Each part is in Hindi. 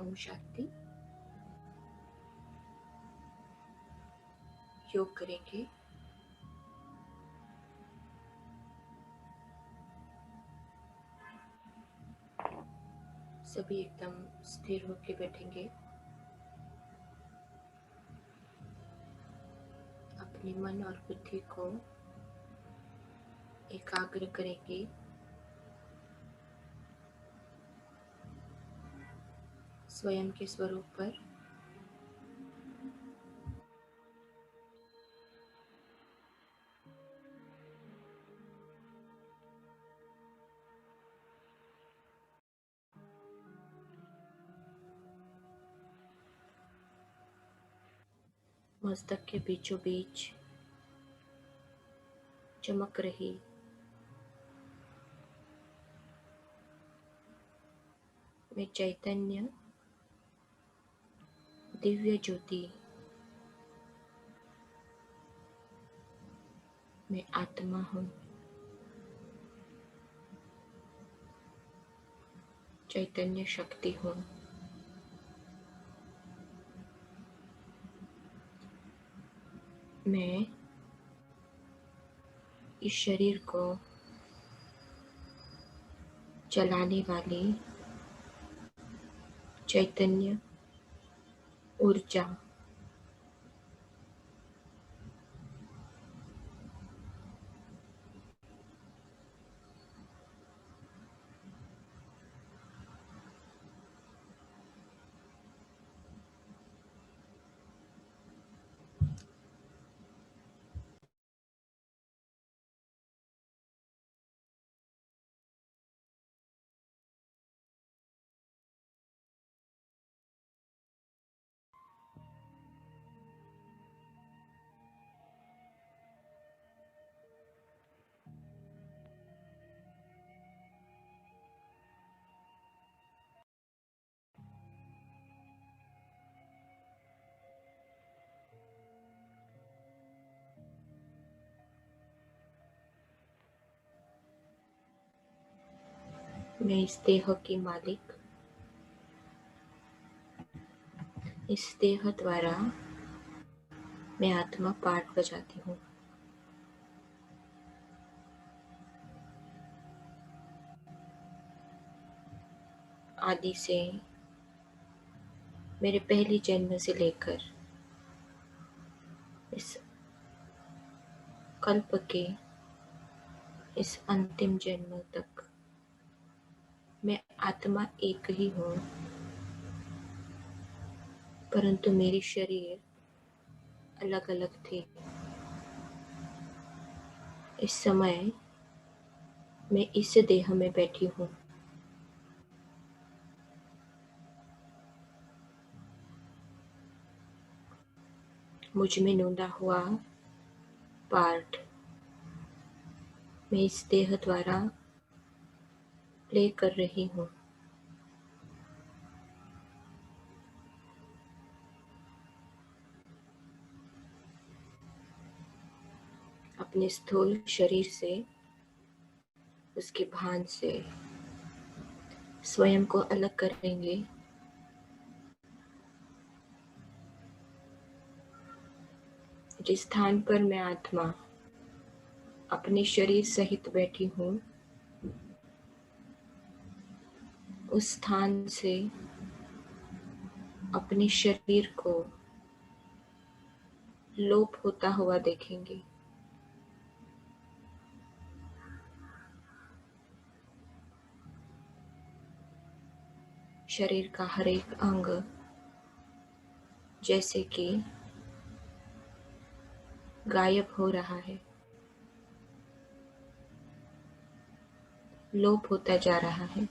ओम शांति। योग करेंगे। सभी एकदम स्थिर होकर बैठेंगे। अपने मन और बुद्धि को एकाग्र करेंगे। स्वयं के स्वरूप पर। मस्तक के बीचों बीच चमक रही मैं चैतन्य दिव्य ज्योति, मैं आत्मा हूँ। चैतन्य शक्ति हूँ। मैं इस शरीर को चलाने वाली चैतन्य ऊर्जा, मैं इस देह की मालिक, इस देह द्वारा मैं आत्मा पाठ बजाती हूँ। आदि से, मेरे पहले जन्म से लेकर इस कल्प के इस अंतिम जन्म तक मैं आत्मा एक ही हूँ, परंतु मेरे शरीर अलग अलग थे। इस समय मैं इस देह में बैठी हूँ। मुझ में नोंदा हुआ पार्ट मैं इस देह द्वारा प्ले कर रही हूँ। अपने स्थूल शरीर से, उसके भान से स्वयं को अलग करेंगे। जिस स्थान पर मैं आत्मा अपने शरीर सहित बैठी हूँ, उस स्थान से अपने शरीर को लोप होता हुआ देखेंगे। शरीर का हर एक अंग जैसे कि गायब हो रहा है, लोप होता जा रहा है।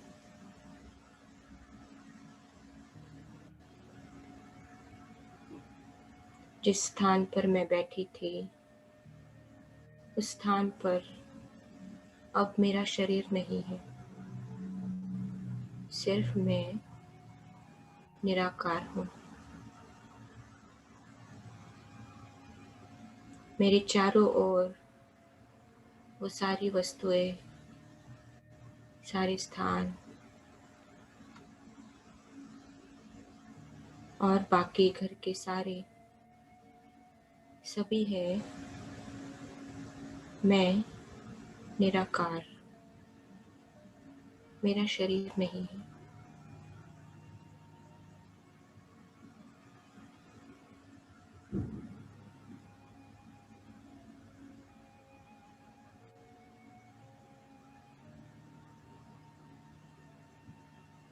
जिस स्थान पर मैं बैठी थी, उस स्थान पर अब मेरा शरीर नहीं है। सिर्फ मैं निराकार हूँ। मेरे चारों ओर वो सारी वस्तुएं, सारे स्थान और बाकी घर के सारे सभी है। मैं निराकार, मेरा शरीर नहीं है।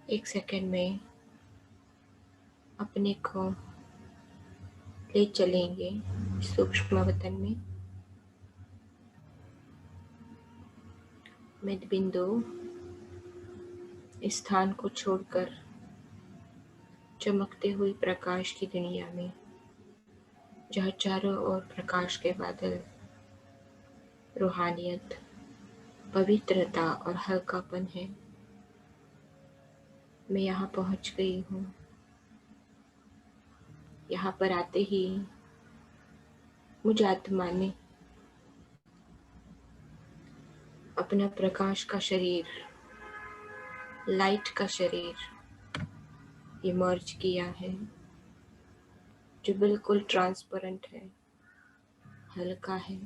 एक सेकंड में अपने को ले चलेंगे सूक्ष्म वतन में। मध्य बिंदु स्थान को छोड़कर चमकते हुए प्रकाश की दुनिया में, जहाँ चारों ओर प्रकाश के बादल, रूहानियत, पवित्रता और हल्कापन है। मैं यहाँ पहुँच गई हूँ। यहाँ पर आते ही मुझ आत्मा ने अपना प्रकाश का शरीर, लाइट का शरीर इमर्ज किया है, जो बिल्कुल ट्रांसपेरेंट है, हल्का है,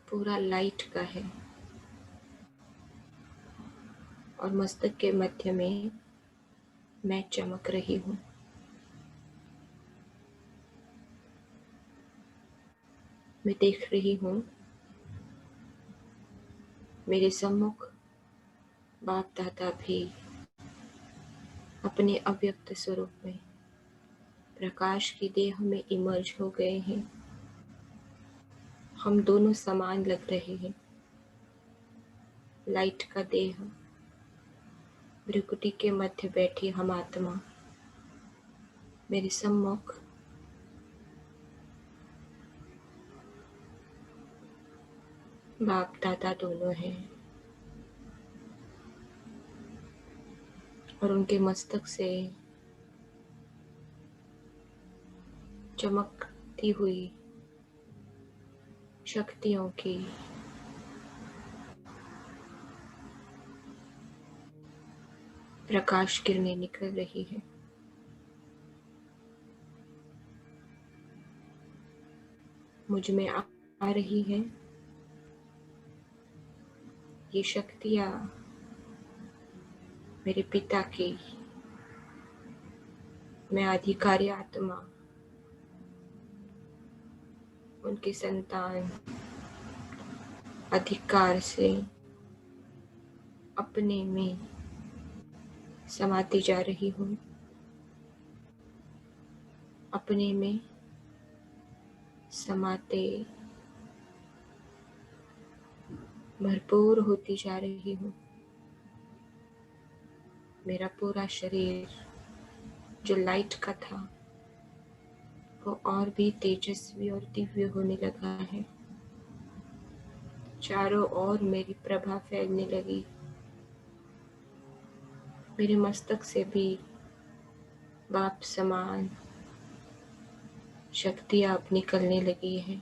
पूरा लाइट का है। और मस्तक के मध्य में मैं चमक रही हूँ। मैं देख रही हूँ मेरे सम्मुख बाप दादा भी अपने अव्यक्त स्वरूप में प्रकाश की देह में इमर्ज हो गए हैं। हम दोनों समान लग रहे हैं। लाइट का देह, भृकुटी के मध्य बैठी हम आत्मा मेरे सम्मुख बाप दादा दोनों हैं। और उनके मस्तक से चमकती हुई शक्तियों की प्रकाश किरणें निकल रही है। मुझ में आ रही है ये शक्तियाँ मेरे पिता की। मैं अधिकारी आत्मा, उनकी संतान, अधिकार से अपने में समाती जा रही हूँ। अपने में समाते भरपूर होती जा रही हूँ। मेरा पूरा शरीर जो लाइट का था वो और भी तेजस्वी और दिव्य होने लगा है। चारों ओर मेरी प्रभा फैलने लगी। मेरे मस्तक से भी बाप समान शक्तियाँ अब निकलने लगी हैं।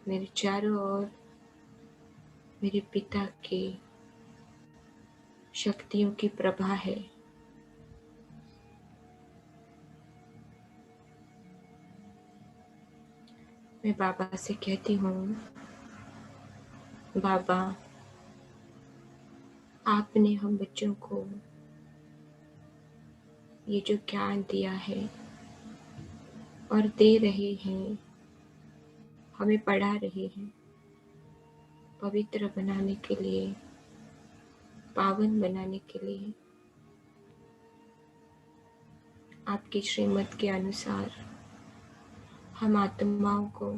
मेरे चारों ओर मेरे पिता की शक्तियों की प्रभा है। मैं बाबा से कहती हूँ, बाबा आपने हम बच्चों को ये जो ज्ञान दिया है और दे रहे हैं, हमें पढ़ा रहे हैं, पवित्र बनाने के लिए, पावन बनाने के लिए, आपकी श्रीमत के अनुसार हम आत्माओं को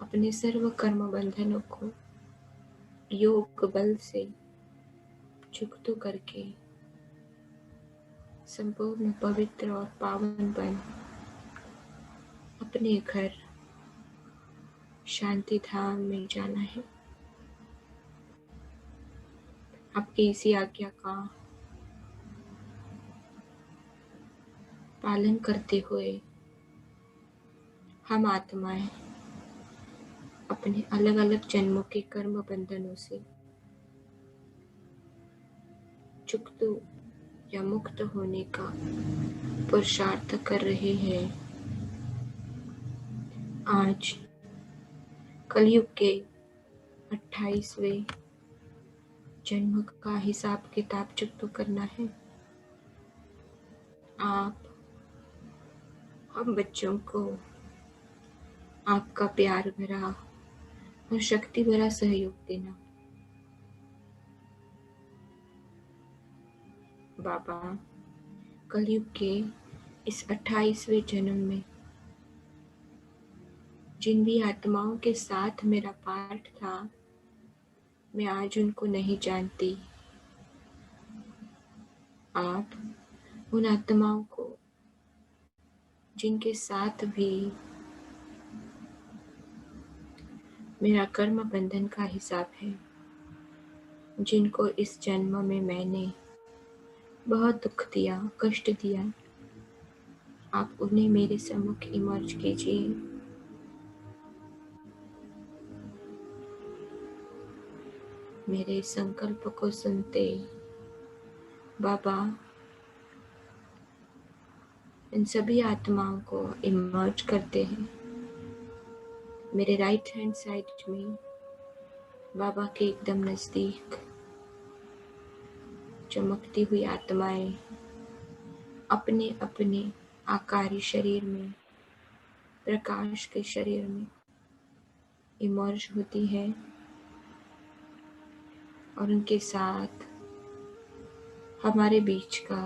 अपने सर्व कर्म बंधनों को योग बल से चुकतो करके संपूर्ण पवित्र और पावन बन अपने घर शांति धाम में जाना है। आपकी इसी आज्ञा का पालन करते हुए हम आत्माएं अपने अलग अलग जन्मों के कर्म बंधनों से मुक्त या मुक्त होने का पुरुषार्थ कर रहे हैं। आज कलयुग के 28वें जन्म का हिसाब किताब चुकता करना है। आप हम बच्चों को आपका प्यार भरा और शक्ति भरा सहयोग देना। बाबा, कलयुग के इस 28वें जन्म में जिन भी आत्माओं के साथ मेरा पाठ था, मैं आज उनको नहीं जानती। आप उन आत्माओं को जिनके साथ भी मेरा कर्म बंधन का हिसाब है, जिनको इस जन्म में मैंने बहुत दुख दिया, कष्ट दिया, आप उन्हें मेरे सम्मुख इमर्ज कीजिए। मेरे संकल्प को सुनते बाबा इन सभी आत्माओं को इमर्ज करते हैं। मेरे राइट हैंड साइड में बाबा के एकदम नजदीक चमकती हुई आत्माएं अपने अपने आकारी शरीर में, प्रकाश के शरीर में इमर्ज होती है और उनके साथ हमारे बीच का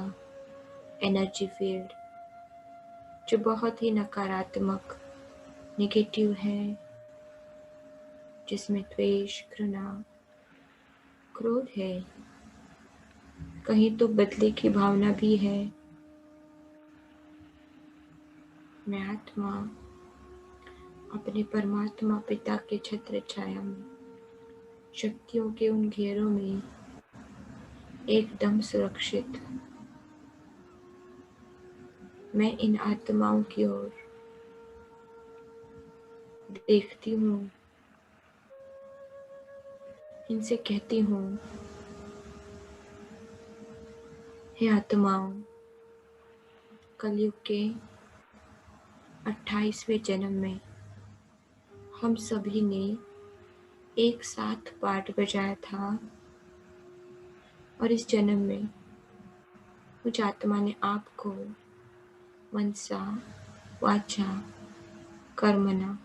एनर्जी फील्ड जो बहुत ही नकारात्मक, नेगेटिव है, जिसमें द्वेष, घृणा, क्रोध है, कहीं तो बदले की भावना भी है। मैं आत्मा अपने परमात्मा पिता के छत्र छाया में, शक्तियों के उन घेरों में एकदम सुरक्षित। मैं इन आत्माओं की ओर देखती हूँ, इनसे कहती हूँ, हे आत्माओं, कलयुग के 28वें जन्म में हम सभी ने एक साथ पाठ बजाया था और इस जन्म में मुझ आत्मा ने आपको मनसा वाचा कर्मणा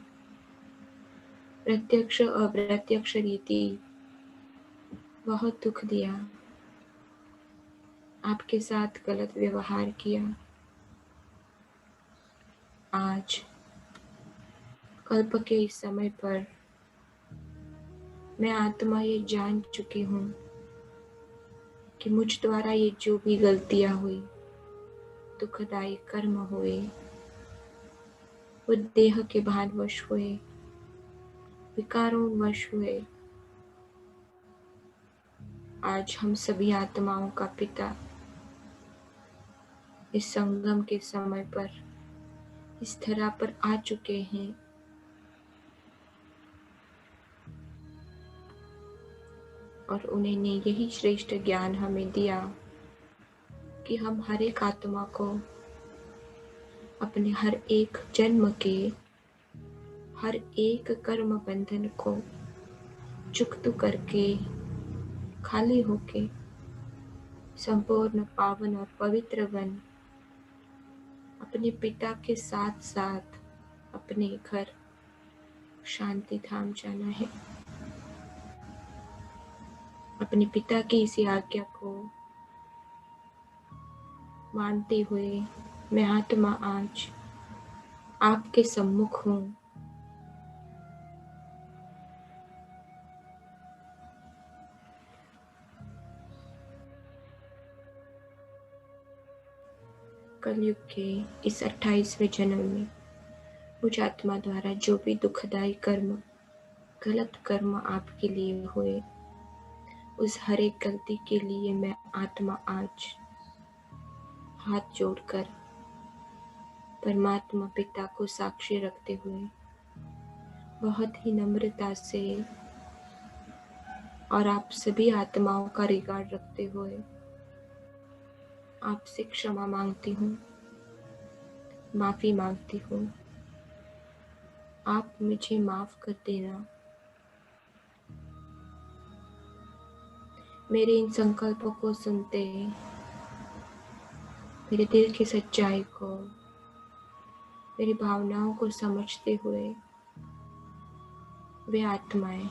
प्रत्यक्ष और अप्रत्यक्ष रीति बहुत दुख दिया, आपके साथ गलत व्यवहार किया। आज कल्प के इस समय पर मैं आत्मा ये जान चुकी हूँ कि मुझ द्वारा ये जो भी गलतियाँ हुई, दुखदायी कर्म हुए, वो देह के भानवश हुए, विकारों वश हुए। आज हम सभी आत्माओं का पिता इस संगम के समय पर इस धरा पर आ चुके हैं। और उन्होंने यही श्रेष्ठ ज्ञान हमें दिया कि हम हर एक आत्मा को अपने हर एक जन्म के हर एक कर्म बंधन को चुकता करके, खाली होके, संपूर्ण पावन और पवित्र बन अपने पिता के साथ साथ अपने घर शांति धाम जाना है। अपने पिता की इसी आज्ञा को मानते हुए मैं आत्मा आज आपके सम्मुख हूँ। कलयुग के इस 28वें जन्म में मुझ आत्मा द्वारा जो भी दुखदायी कर्म, गलत कर्म आपके लिए हुए, उस हर एक गलती के लिए मैं आत्मा आज हाथ जोड़कर परमात्मा पिता को साक्षी रखते हुए बहुत ही नम्रता से और आप सभी आत्माओं का रिगार्ड रखते हुए आपसे क्षमा मांगती हूँ, माफ़ी मांगती हूँ। आप मुझे माफ़ कर देना। मेरे इन संकल्पों को सुनते, मेरे दिल की सच्चाई को, मेरी भावनाओं को समझते हुए वे आत्माएं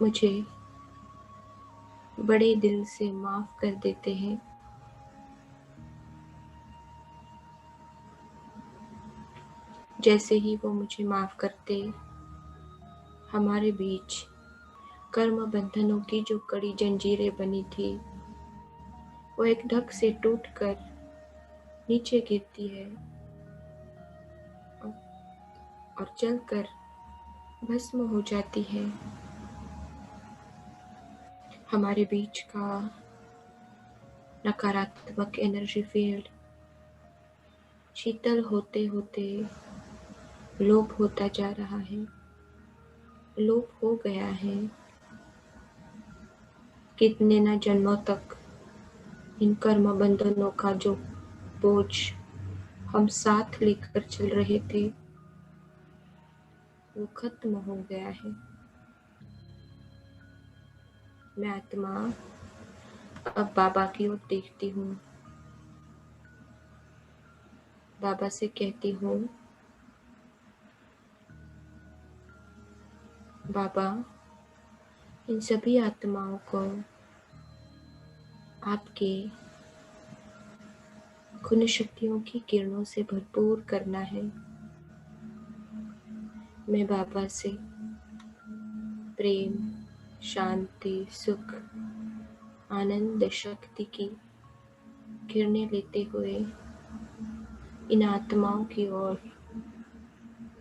मुझे बड़े दिल से माफ़ कर देते हैं। जैसे ही वो मुझे माफ़ करते, हमारे बीच कर्म बंधनों की जो कड़ी जंजीरें बनी थी, वो एक धक से टूटकर नीचे गिरती है और जलकर भस्म हो जाती है। हमारे बीच का नकारात्मक एनर्जी फील्ड शीतल होते होते लोप होता जा रहा है, लोप हो गया है। कितने न जन्मों तक इन कर्म बंधनों का जो बोझ हम साथ लेकर चल रहे थे, वो खत्म हो गया है। मैं आत्मा अब बाबा की ओर देखती हूँ। बाबा से कहती हूँ, बाबा, इन सभी आत्माओं को आपके खुन शक्तियों की किरणों से भरपूर करना है। मैं बाबा से प्रेम, शांति, सुख, आनंद, शक्ति की किरणें लेते हुए इन आत्माओं की ओर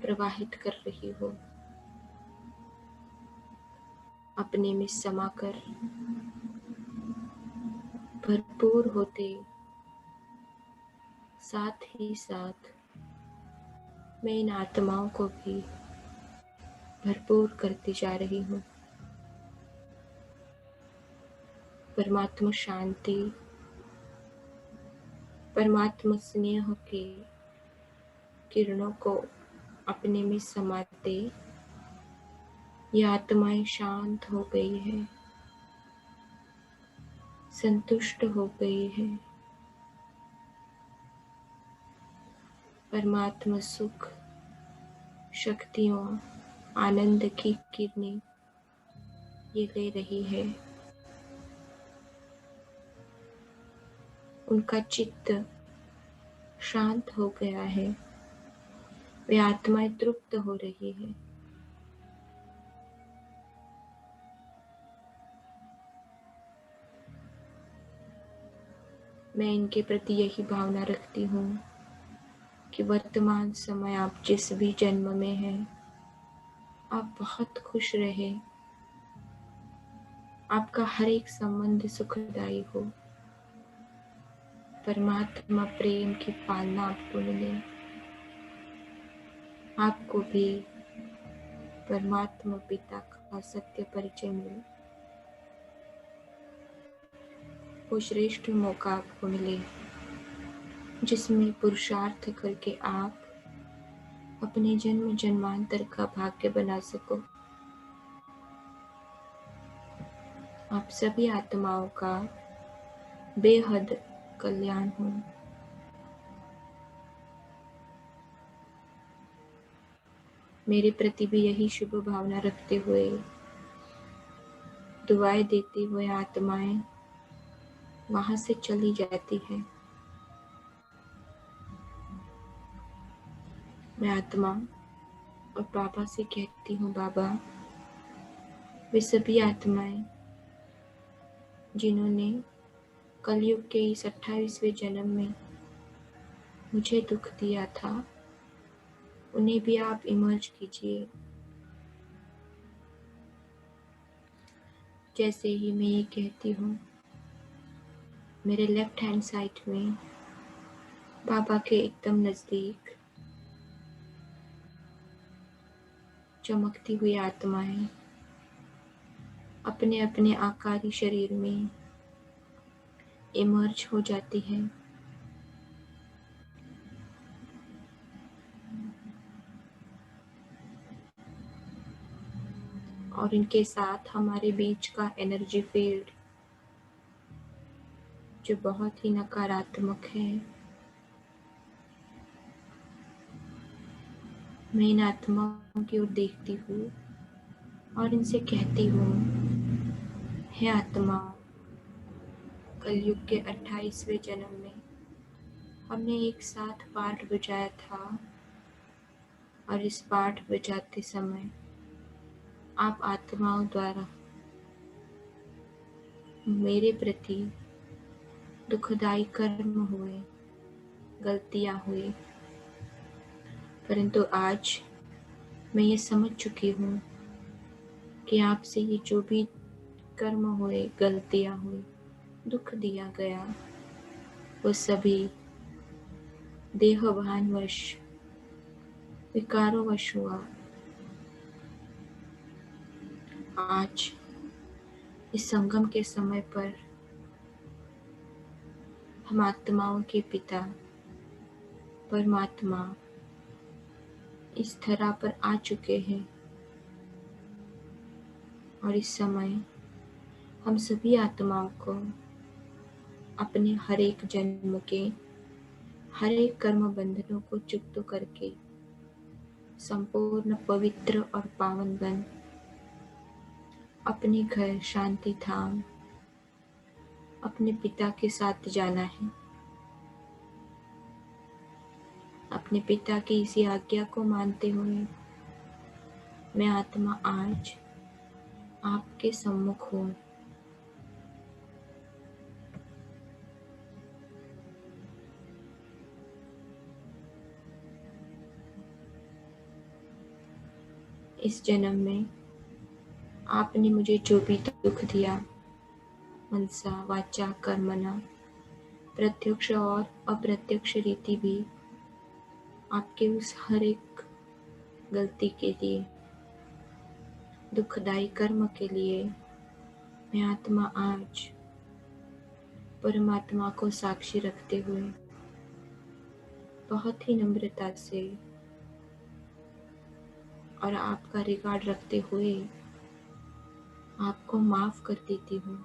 प्रवाहित कर रही हूँ। अपने में समाकर भरपूर होते, साथ ही साथ मैं इन आत्माओं को भी भरपूर करती जा रही हूँ। परमात्मा शांति, परमात्मा स्नेह के किरणों को अपने में समाते ये आत्माएं शांत हो गई है, संतुष्ट हो गई है। परमात्मा सुख, शक्तियों, आनंद की किरणें ये ले रही है। उनका चित्त शांत हो गया है, वे आत्माएं तृप्त हो रही है। मैं इनके प्रति यही भावना रखती हूँ कि वर्तमान समय आप जिस भी जन्म में हैं, आप बहुत खुश रहे, आपका हर एक संबंध सुखदायी हो, परमात्मा प्रेम की पालना आपको मिले, आपको भी परमात्मा पिता का सत्य परिचय मिले, वो श्रेष्ठ मौका आपको मिले जिसमें पुरुषार्थ करके आप अपने जन्म जन्मांतर का भाग्य बना सको। आप सभी आत्माओं का बेहद कल्याण हो। मेरे प्रति भी यही शुभ भावना रखते हुए, दुआएं देते हुए आत्माएं वहां से चली जाती है। मैं आत्मा और बाबा से कहती हूँ, बाबा, वे सभी आत्माएं जिन्होंने कलयुग के इस 28वें जन्म में मुझे दुख दिया था, उन्हें भी आप इमर्ज कीजिए। जैसे ही मैं ये कहती हूँ, मेरे लेफ्ट हैंड साइड में बाबा के एकदम नज़दीक चमकती हुई आत्माएं अपने अपने आकारी शरीर में इमर्ज हो जाती है। और इनके साथ हमारे बीच का एनर्जी फील्ड जो बहुत ही नकारात्मक है, मैं इन आत्माओं की ओर देखती हूँ और इनसे कहती हूँ, हे आत्माओं, कलयुग के 28वें जन्म में हमने एक साथ पाठ बजाया था और इस पाठ बजाते समय आप आत्माओं द्वारा मेरे प्रति दुखदाई कर्म हुए, गलतियाँ हुई, परंतु आज मैं ये समझ चुकी हूँ कि आपसे ये जो भी कर्म हुए, गलतियाँ हुई, दुख दिया गया, वो सभी देहभानवश, विकारोवश हुआ। आज इस संगम के समय पर हम आत्माओं के पिता परमात्मा इस धरा पर आ चुके हैं और इस समय हम सभी आत्माओं को अपने हर एक जन्म के हर एक कर्म बंधनों को चुक्त करके संपूर्ण पवित्र और पावन बन अपने घर शांति धाम अपने पिता के साथ जाना है। अपने पिता की इसी आज्ञा को मानते हुए मैं आत्मा आज आपके सम्मुख हूँ। इस जन्म में आपने मुझे जो भी दुख दिया, मनसा वाचा कर्मणा, प्रत्यक्ष और अप्रत्यक्ष रीति भी आपके उस हर एक गलती के लिए, दुखदाई कर्म के लिए मैं आत्मा आज परमात्मा को साक्षी रखते हुए बहुत ही नम्रता से और आपका रिकॉर्ड रखते हुए आपको माफ कर देती हूँ।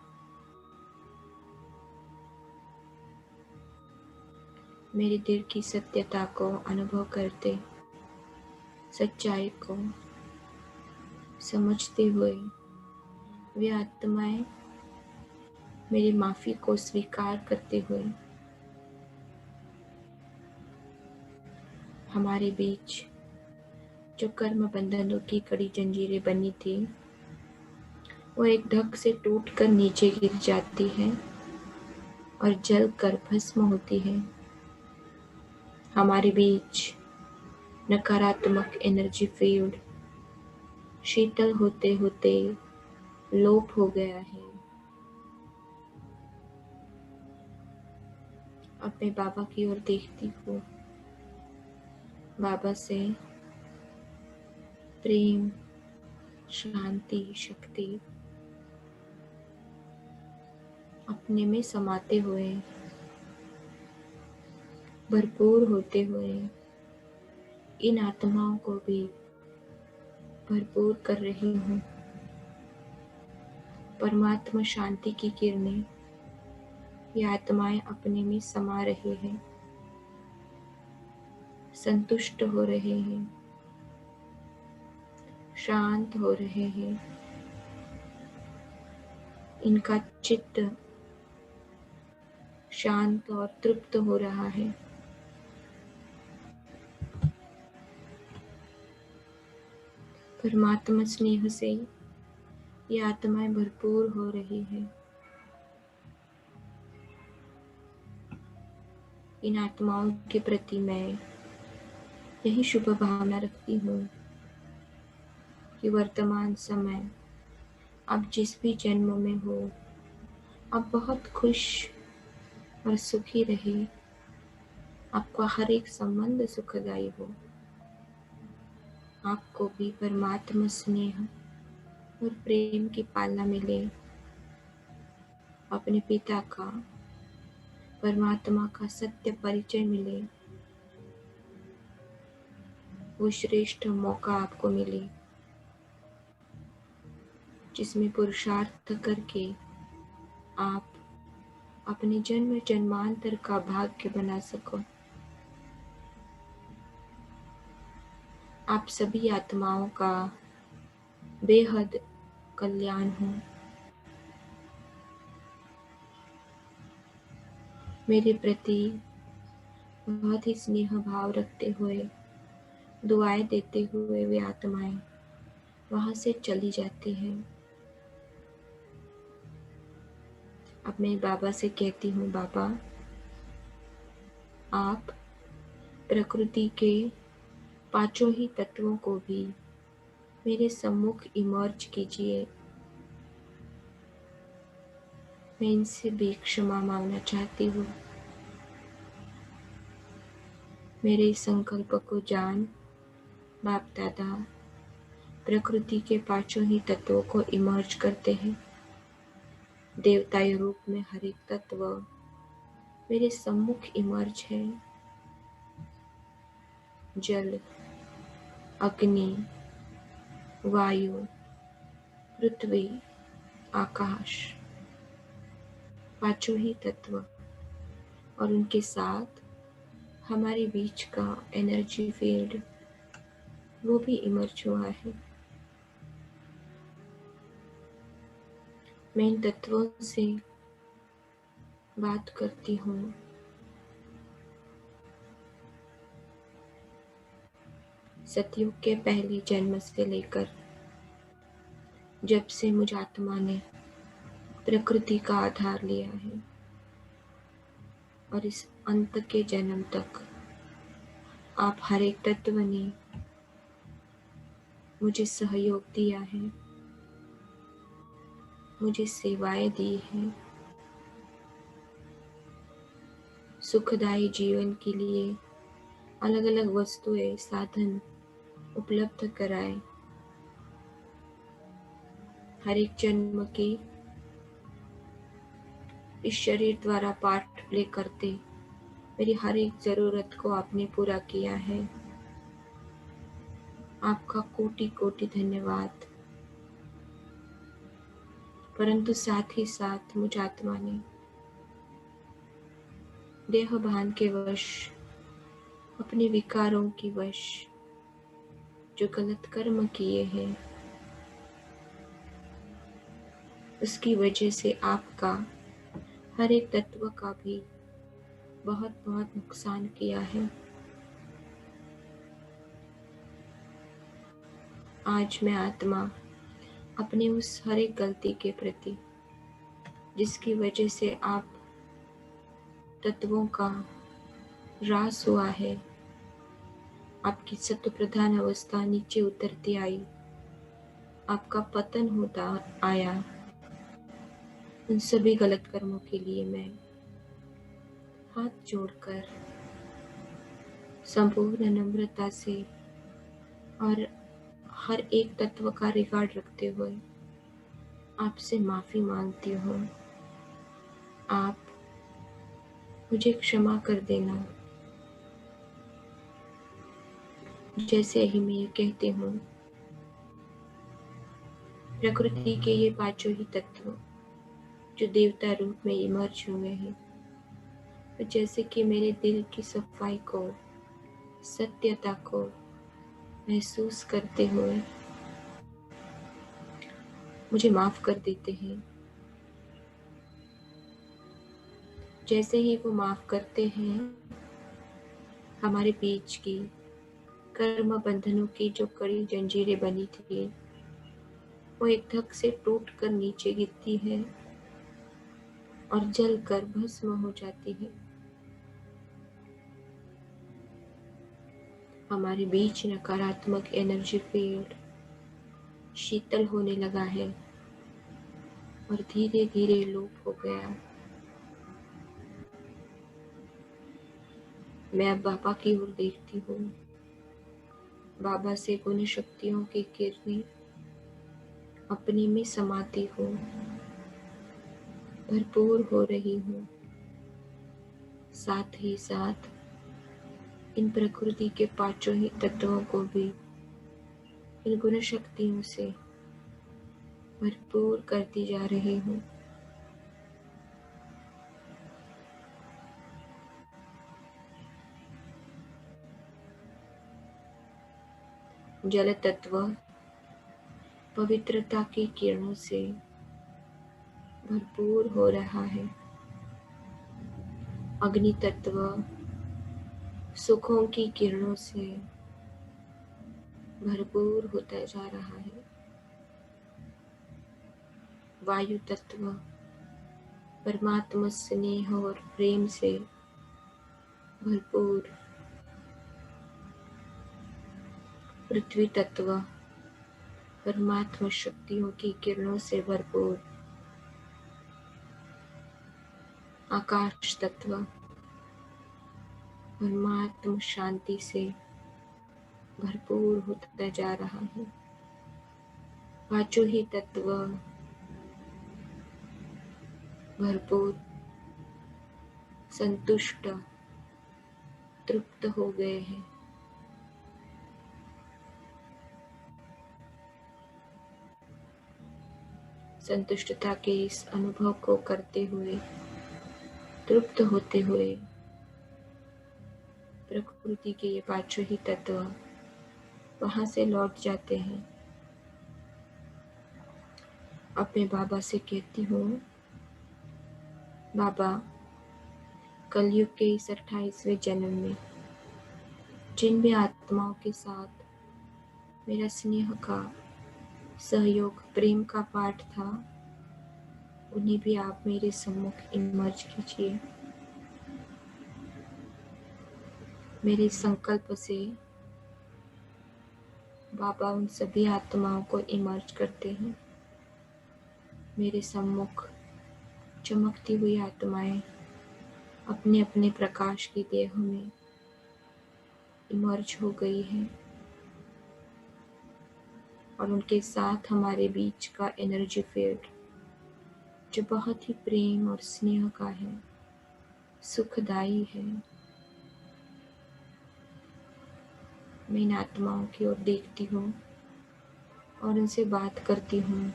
मेरे दिल की सत्यता को अनुभव करते, सच्चाई को समझते हुए वे आत्माएं मेरी माफी को स्वीकार करते हुए हमारे बीच जो कर्म बंधनों की कड़ी जंजीरें बनी थी वो एक धक से टूटकर नीचे गिर जाती है और जल कर भस्म होती है। हमारे बीच नकारात्मक एनर्जी फील्ड शीतल होते होते लोप हो गया है। अब मैं बाबा की ओर देखती हूँ। बाबा से प्रेम, शांति, शक्ति अपने में समाते हुए, भरपूर होते हुए इन आत्माओं को भी भरपूर कर रही हूँ। परमात्मा शांति की किरणें ये आत्माएं अपने में समा रहे हैं, संतुष्ट हो रहे हैं, शांत हो रहे हैं। इनका चित्त शांत और तृप्त हो रहा है। परमात्मा स्नेह से ये आत्माएं भरपूर हो रही है। इन आत्माओं के प्रति मैं यही शुभ भावना रखती हूँ कि वर्तमान समय आप जिस भी जन्म में हो, आप बहुत खुश और सुखी रहे, आपका हर एक संबंध सुखदायी हो, आपको भी परमात्मा स्नेह और प्रेम की पालना मिले, अपने पिता का, परमात्मा का सत्य परिचय मिले, वो श्रेष्ठ मौका आपको मिले जिसमें पुरुषार्थ करके आप अपने जन्म जन्मांतर का भाग्य बना सको। आप सभी आत्माओं का बेहद कल्याण हो। मेरे प्रति बहुत ही स्नेह भाव रखते हुए, दुआएं देते हुए वे आत्माएं वहां से चली जाती हैं। अब मैं बाबा से कहती हूँ, बाबा आप प्रकृति के पांचों ही तत्वों को भी मेरे सम्मुख इमर्ज कीजिए। मैं इनसे भी क्षमा मांगना चाहती हूँ। मेरे इस संकल्प को जान बाप दादा प्रकृति के पांचों ही तत्वों को इमर्ज करते हैं। देवताई रूप में हर एक तत्व मेरे सम्मुख इमर्ज है। जल, अग्नि, वायु, पृथ्वी, आकाश, पांचों ही तत्व और उनके साथ हमारे बीच का एनर्जी फील्ड वो भी इमर्ज हुआ है। मैं इन तत्वों से बात करती हूँ। सतयुग के पहले जन्म से लेकर जब से मुझ आत्मा ने प्रकृति का आधार लिया है और इस अंत के जन्म तक आप हर एक तत्व ने मुझे सहयोग दिया है, मुझे सेवाएं दी हैं, सुखदायी जीवन के लिए अलग अलग वस्तुएं, साधन उपलब्ध कराए। हर एक जन्म की इस शरीर द्वारा पार्ट प्ले करते मेरी हर एक जरूरत को आपने पूरा किया है। आपका कोटि कोटि धन्यवाद। परंतु साथ ही साथ मुझ आत्मा ने देह भान के वश, अपने विकारों की वश जो गलत कर्म किए हैं उसकी वजह से आपका हर एक तत्व का भी बहुत बहुत नुकसान किया है। आज मैं आत्मा अपनी उस हर एक गलती के प्रति जिसकी वजह से आप तत्वों का ह्रास हुआ है, आपकी सत्व प्रधान अवस्था नीचे उतरती आई, आपका पतन होता आया, उन सभी गलत कर्मों के लिए मैं हाथ जोड़कर संपूर्ण नम्रता से और हर एक तत्व का रिकॉर्ड रखते हुए आपसे माफी मांगती हूँ। आप मुझे क्षमा कर देना। जैसे ही मैं ये कहती हूँ, प्रकृति के ये पांचों ही तत्व जो देवता रूप में इमर्ज हुए हैं, तो जैसे कि मेरे दिल की सफाई को, सत्यता को महसूस करते हुए मुझे माफ कर देते हैं। जैसे ही वो माफ करते हैं, हमारे बीच की कर्म बंधनों की जो कड़ी जंजीरें बनी थी वो एक धक से टूट कर नीचे गिरती है और जल कर भस्म हो जाती है। हमारे बीच नकारात्मक एनर्जी फील्ड शीतल होने लगा है और धीरे धीरे लोप हो गया। मैं अब बाबा की ओर देखती हूँ। बाबा से गुण शक्तियों की किरणें अपने में समाती हूँ, भरपूर हो रही हूँ। साथ ही साथ इन प्रकृति के पांचों ही तत्वों को भी इन गुण शक्तियों से भरपूर करती जा रही हूँ। जल तत्व पवित्रता की किरणों से भरपूर हो रहा है। अग्नि तत्व सुखों की किरणों से भरपूर होता जा रहा है। वायु तत्व परमात्मा स्नेह और प्रेम से भरपूर। पृथ्वी तत्व परमात्मा शक्तियों की किरणों से भरपूर। आकाश तत्व परमात्मा शांति से भरपूर होता जा रहा है। पांचों ही तत्व भरपूर संतुष्ट तृप्त हो गए हैं। संतुष्टता के इस अनुभव को करते हुए, तृप्त होते हुए प्रकृति के ये पांचों ही तत्व वहां से लौट जाते हैं। अब मैं बाबा से कहती हूँ, बाबा कलयुग के इस 28वें जन्म में जिन भी आत्माओं के साथ मेरा स्नेह का सहयोग प्रेम का पाठ था, उन्हें भी आप मेरे सम्मुख इमर्ज कीजिए। मेरे संकल्प से बाबा उन सभी आत्माओं को इमर्ज करते हैं। मेरे सम्मुख चमकती हुई आत्माएं अपने अपने प्रकाश की देह में इमर्ज हो गई हैं और उनके साथ हमारे बीच का एनर्जी फील्ड जो बहुत ही प्रेम और स्नेह का है, सुखदायी है। मैं इन आत्माओं की ओर देखती हूँ और उनसे बात करती हूँ।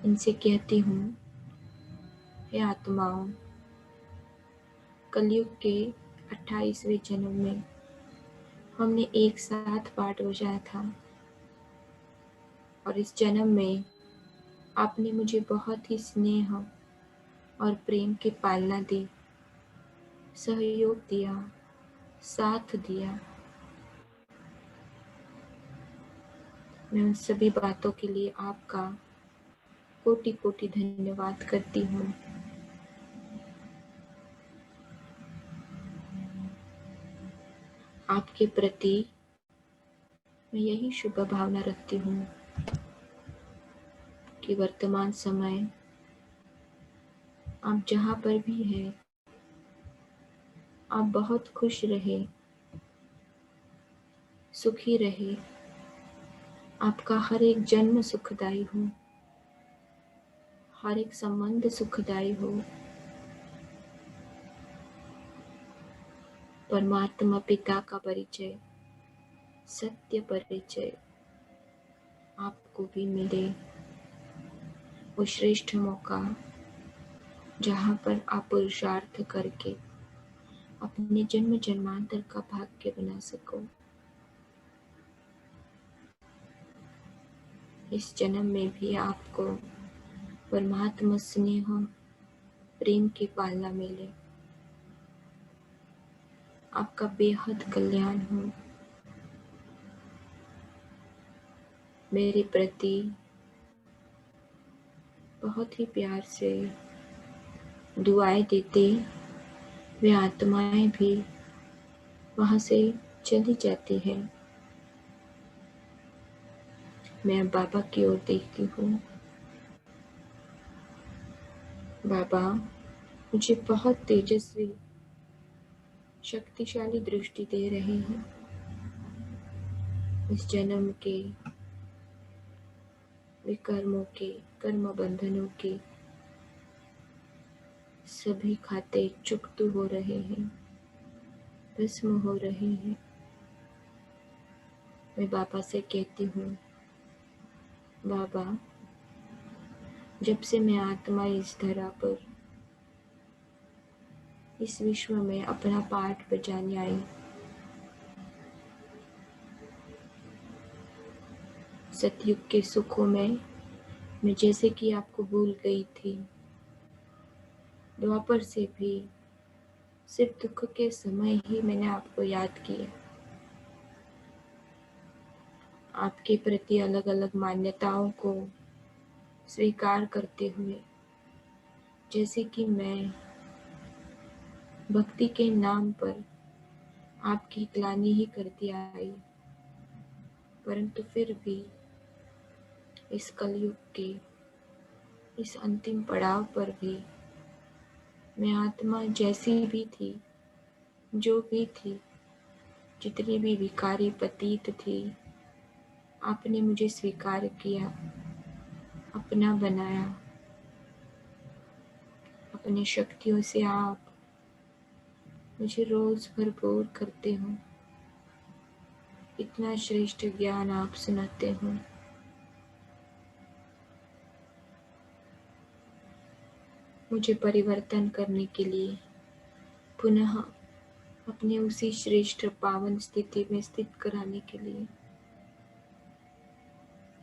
इनसे कहती हूँ, हे आत्माओं, कलयुग के 28वें जन्म में हमने एक साथ पाठ बजाया था और इस जन्म में आपने मुझे बहुत ही स्नेह और प्रेम की पालना दी, सहयोग दिया, साथ दिया। मैं उन सभी बातों के लिए आपका कोटि कोटि धन्यवाद करती हूँ। आपके प्रति मैं यही शुभ भावना रखती हूँ कि वर्तमान समय आप जहाँ पर भी हैं, आप बहुत खुश रहे, सुखी रहे। आपका हर एक जन्म सुखदायी हो, हर एक संबंध सुखदायी हो। परमात्मा पिता का परिचय, सत्य परिचय आपको भी मिले। वो श्रेष्ठ मौका जहाँ पर आप पुरुषार्थ करके अपने जन्म जन्मांतर का भाग्य बना सको। इस जन्म में भी आपको परमात्मा स्नेह प्रेम की पालना मिले। आपका बेहद कल्याण हो। मेरे प्रति बहुत ही प्यार से दुआएं देते वे आत्माएं भी वहां से चली जाती हैं। मैं बाबा की ओर देखती हूँ। बाबा मुझे बहुत तेजस्वी शक्तिशाली दृष्टि दे रहे हैं। इस जन्म के विकर्मों के, कर्म बंधनों के सभी खाते चुकतू हो रहे हैं, भस्म हो रहे हैं। मैं बाबा से कहती हूँ, बाबा, जब से मैं आत्मा इस धरा पर, इस विश्व में अपना पाठ बजाने आई, सतयुग के सुखों में मैं जैसे कि आपको भूल गई थी। द्वापर से भी सिर्फ दुख के समय ही मैंने आपको याद किया। आपके प्रति अलग अलग मान्यताओं को स्वीकार करते हुए, जैसे कि मैं भक्ति के नाम पर आपकी ग्लानि ही करती आई, परंतु फिर भी इस कलयुग के इस अंतिम पड़ाव पर भी मैं आत्मा जैसी भी थी, जो भी थी, जितनी भी विकारी पतित थी, आपने मुझे स्वीकार किया, अपना बनाया। अपनी शक्तियों से आप मुझे रोज भरपूर करते हो, इतना श्रेष्ठ ज्ञान आप सुनाते हो। मुझे परिवर्तन करने के लिए पुनः अपने उसी श्रेष्ठ पावन स्थिति में स्थित कराने के लिए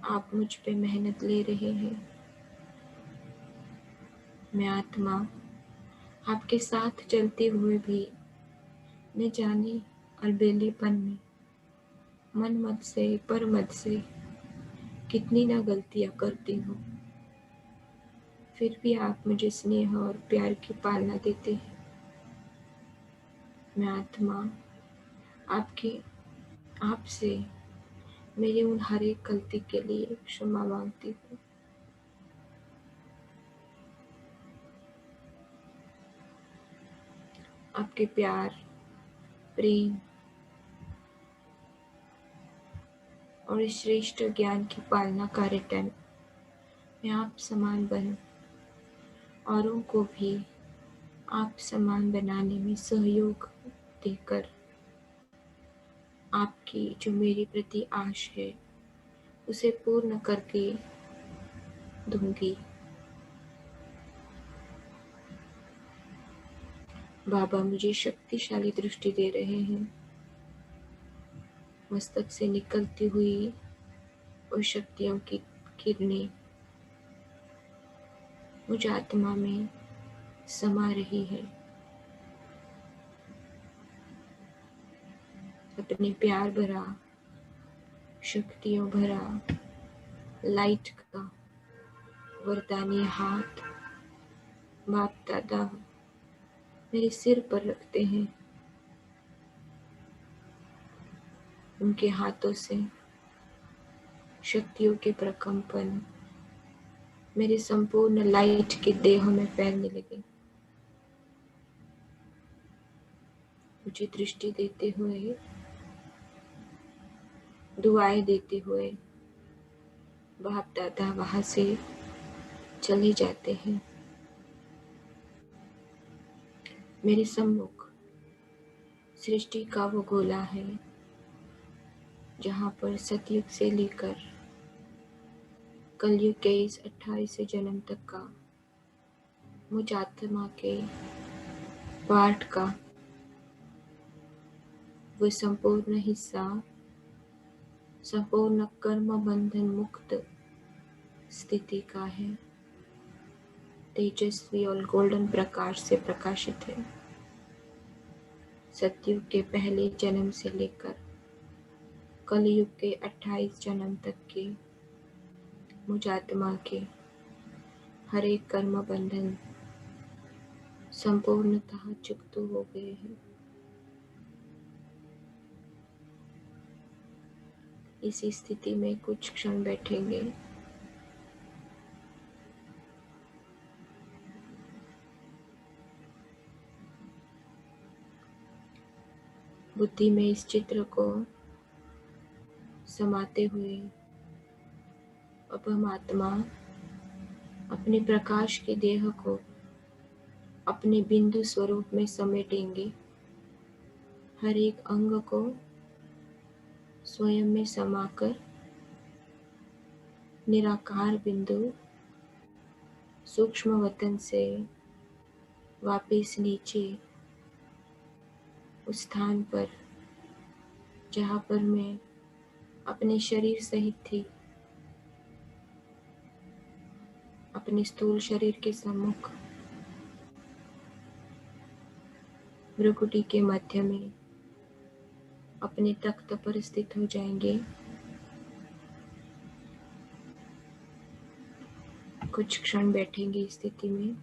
आप मुझ पे मेहनत ले रहे हैं। मैं आत्मा आपके साथ चलते हुए भी न जाने अलबेलेपन में मन मत से पर मत से कितनी ना गलतियां करती हूँ, फिर भी आप मुझे स्नेह और प्यार की पालना देते हैं। मैं आत्मा आपसे मेरी उन हर एक गलती के लिए क्षमा मांगती हूँ। आपके प्यार, प्रेम और इस श्रेष्ठ ज्ञान की पालना का रिटर्न मैं आप समान बनूं, औरों को भी आप समान बनाने में सहयोग देकर आपकी जो मेरे प्रति आश है उसे पूर्ण करके दूंगी। बाबा मुझे शक्तिशाली दृष्टि दे रहे हैं। मस्तक से निकलती हुई और शक्तियों की किरणें मुझ आत्मा में समा रही है। अपने प्यार भरा, शक्तियों भरा लाइट का वरदानी हाथ बाप दादा मेरे सिर पर रखते हैं। उनके हाथों से शक्तियों के प्रकंपन मेरे संपूर्ण लाइट के देह में फैलने लगे। मुझे दृष्टि देते हुए, दुआएं देते हुए बाप दादा वहां से चले जाते हैं। मेरे सम्मुख सृष्टि का वो गोला है जहाँ पर सतयुग से लेकर कलयुग के इस 28 जन्म तक का मुझ आत्मा के पाठ का वो संपूर्ण हिस्सा संपूर्ण कर्म बंधन मुक्त स्थिति का है, तेजस्वी और गोल्डन प्रकाश से प्रकाशित है। सतयुग के पहले जन्म से लेकर कलयुग के 28 जन्म तक के मुझ आत्मा के हर एक कर्म बंधन संपूर्णतः चुकतू हो गए हैं। इसी स्थिति में कुछ क्षण बैठेंगे। बुद्धि में इस चित्र को समाते हुए अब हम आत्मा अपने प्रकाश के देह को अपने बिंदु स्वरूप में समेटेंगे। हर एक अंग को स्वयं में समाकर निराकार बिंदु सूक्ष्म वतन से वापिस नीचे उस स्थान पर जहाँ पर मैं अपने शरीर सहित थी, अपने स्थूल शरीर के सम्मुख भ्रुकुटी के मध्य में अपने तख्त पर स्थित हो जाएंगे। कुछ क्षण बैठेंगे इस स्थिति में।